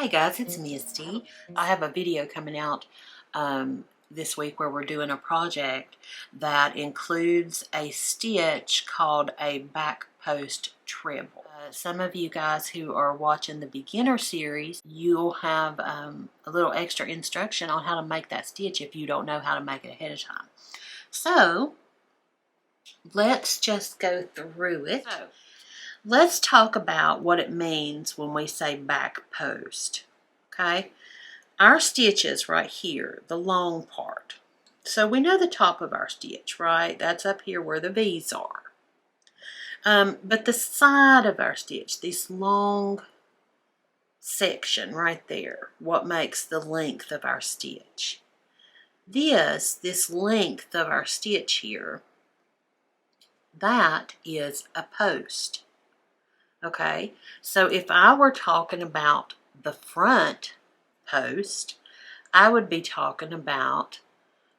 Hey guys, it's Misty. I have a video coming out this week where we're doing a project that includes a stitch called a back post treble. Some of you guys who are watching the beginner series, you'll have a little extra instruction on how to make that stitch if you don't know how to make it ahead of time. So let's just go through it. Let's talk about what it means when we say back post, okay? Our stitch is right here, the long part. So we know the top of our stitch, right? That's up here where the V's are. But the side of our stitch, this long section right there, what makes the length of our stitch. This length of our stitch here, that is a post. Okay, so if I were talking about the front post, I would be talking about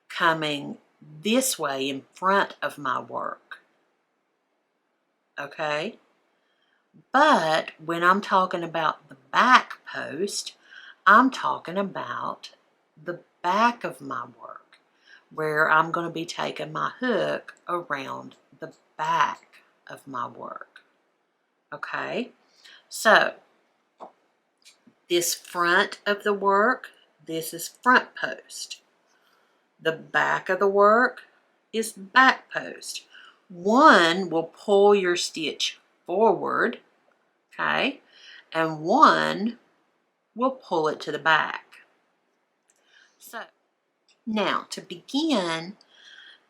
coming this way in front of my work. Okay, but when I'm talking about the back post, I'm talking about the back of my work, where I'm going to be taking my hook around the back of my work. Okay, so this front of the work, this is front post. The back of the work is back post. One will pull your stitch forward, okay, and one will pull it to the back. So now to begin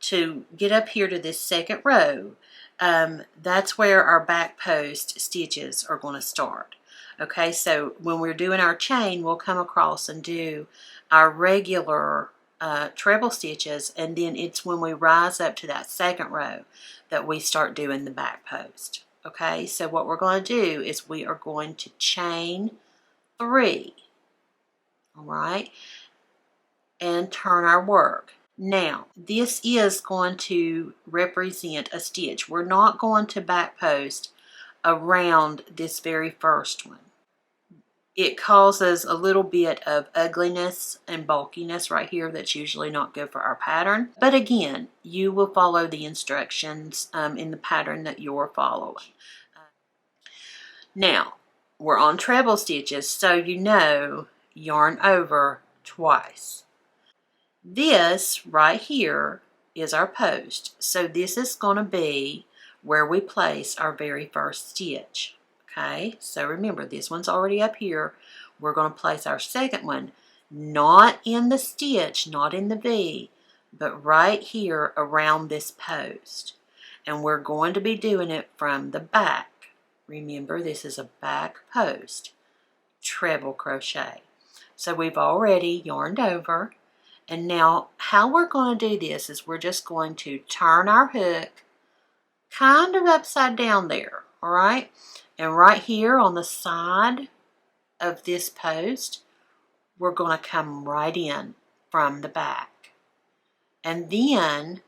to get up here to this second row, that's where our back post stitches are going to start. Okay, so when we're doing our chain, we'll come across and do our regular treble stitches, and then it's when we rise up to that second row that we start doing the back post. Okay, so what we're going to do is we are going to chain 3, all right, and turn our work. Now, this is going to represent a stitch. We're not going to back post around this very first one. It causes a little bit of ugliness and bulkiness right here that's usually not good for our pattern. But again, you will follow the instructions in the pattern that you're following. Now, we're on treble stitches, so you know yarn over twice. This right here is our post. So this is going to be where we place our very first stitch. Okay, so remember this one's already up here. We're going to place our second one not in the stitch, not in the V, but right here around this post. And we're going to be doing it from the back. Remember, this is a back post, treble crochet. So we've already yarned over. And now how we're going to do this is we're just going to turn our hook kind of upside down there, all right? And right here on the side of this post, we're going to come right in from the back. And then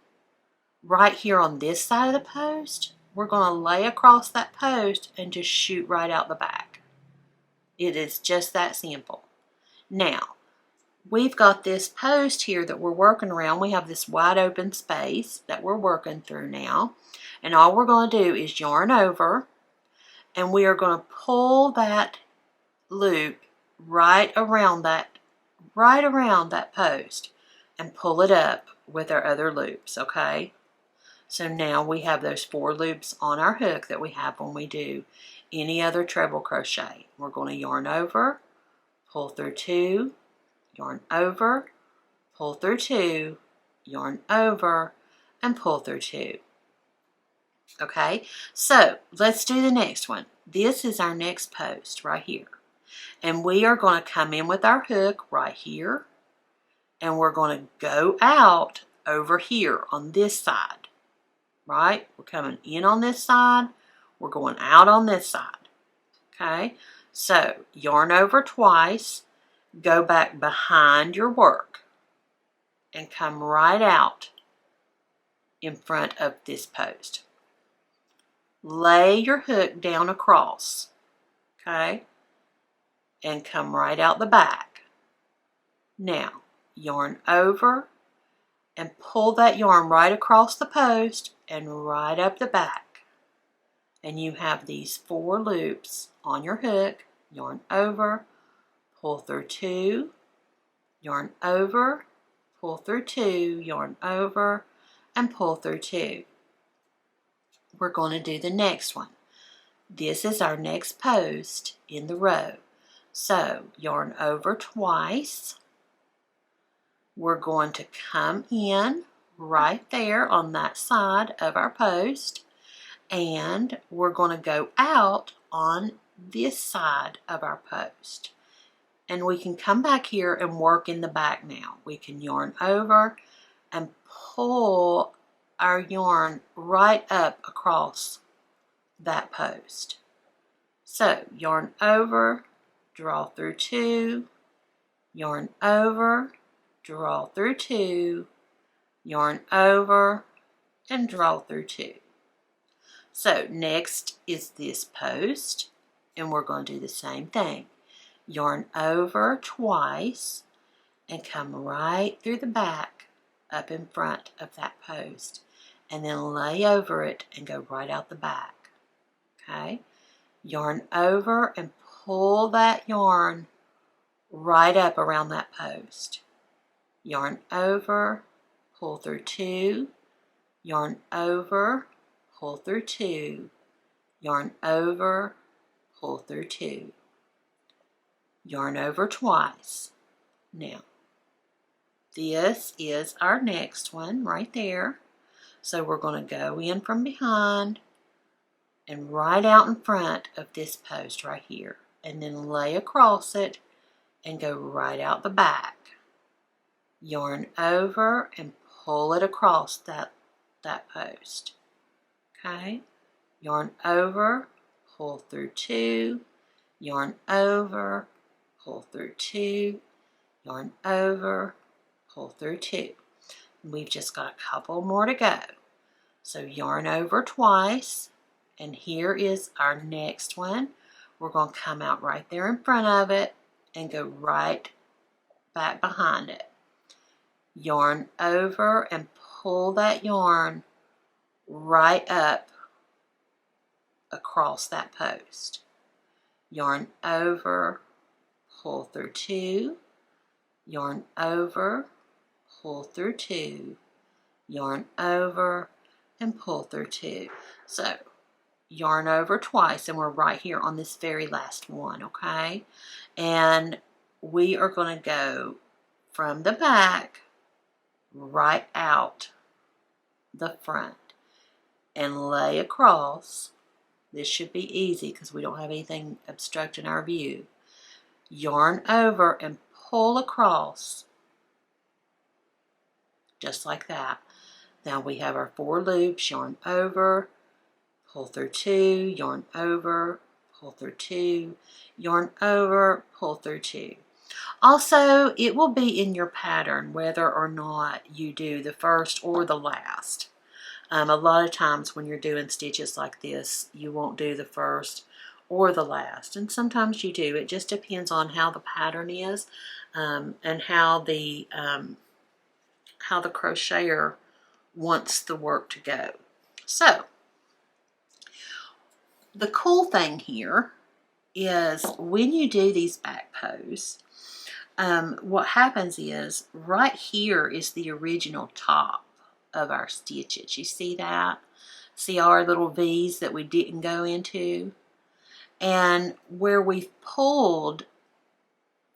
right here on this side of the post, we're going to lay across that post and just shoot right out the back. It is just that simple. Now, we've got this post here that we're working around. We have this wide open space that we're working through now. And all we're going to do is yarn over, and we are going to pull that loop right around that post and pull it up with our other loops, okay? So now we have those 4 loops on our hook that we have when we do any other treble crochet. We're going to yarn over, pull through 2, yarn over, pull through 2, yarn over, and pull through 2. Okay, so let's do the next one. This is our next post right here. And we are going to come in with our hook right here. And we're going to go out over here on this side. Right? We're coming in on this side. We're going out on this side. Okay, so yarn over twice. Go back behind your work and come right out in front of this post. Lay your hook down across, okay? and come right out the back. Now, yarn over and pull that yarn right across the post and right up the back. And you have these 4 loops on your hook. Yarn over, pull through 2, yarn over, pull through 2, yarn over, and pull through 2. We're going to do the next one. This is our next post in the row. So yarn over twice. We're going to come in right there on that side of our post, and we're going to go out on this side of our post. And we can come back here and work in the back now. We can yarn over and pull our yarn right up across that post. So yarn over, draw through 2, yarn over, draw through 2, yarn over, and draw through 2. So next is this post, and we're going to do the same thing. Yarn over twice and come right through the back up in front of that post, and then lay over it and go right out the back. Okay? Yarn over and pull that yarn right up around that post. Yarn over, pull through 2, yarn over, pull through 2, yarn over, pull through 2. Yarn over twice. Now, this is our next one right there. So we're going to go in from behind and right out in front of this post right here, and then lay across it and go right out the back. Yarn over and pull it across that post. Okay? Yarn over, pull through 2, yarn over, pull through 2, yarn over, pull through 2. We've just got a couple more to go. So yarn over twice, and here is our next one. We're going to come out right there in front of it and go right back behind it. Yarn over and pull that yarn right up across that post. Yarn over, pull through 2, yarn over, pull through 2, yarn over, and pull through 2. So yarn over twice, and we're right here on this very last one, okay? And we are going to go from the back right out the front and lay across. This should be easy because we don't have anything obstructing our view. Yarn over and pull across, just like that. Now we have our 4 loops. Yarn over, pull through 2, yarn over, pull through 2, yarn over, pull through 2. Also, it will be in your pattern whether or not you do the first or the last. A lot of times when you're doing stitches like this, you won't do the first or the last, and sometimes you do. It just depends on how the pattern is, and how the crocheter wants the work to go. So the cool thing here is when you do these back posts, what happens is right here is the original top of our stitches. You see that? See our little V's that we didn't go into? And where we've pulled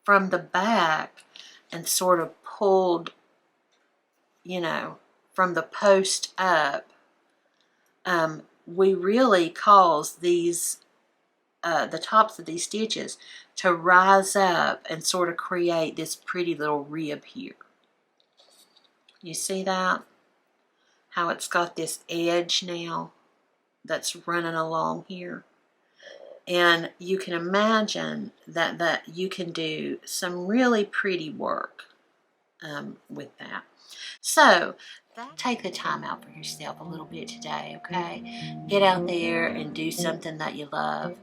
from the back and sort of pulled, you know, from the post up, we really cause these, the tops of these stitches to rise up and sort of create this pretty little rib here. You see that? How it's got this edge now that's running along here. And you can imagine that you can do some really pretty work with that. So take the time out for yourself a little bit today, okay? Get out there and do something that you love.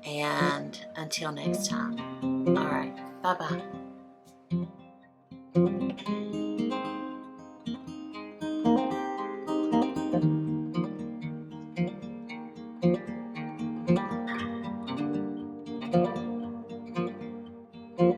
And until next time. All right, bye-bye.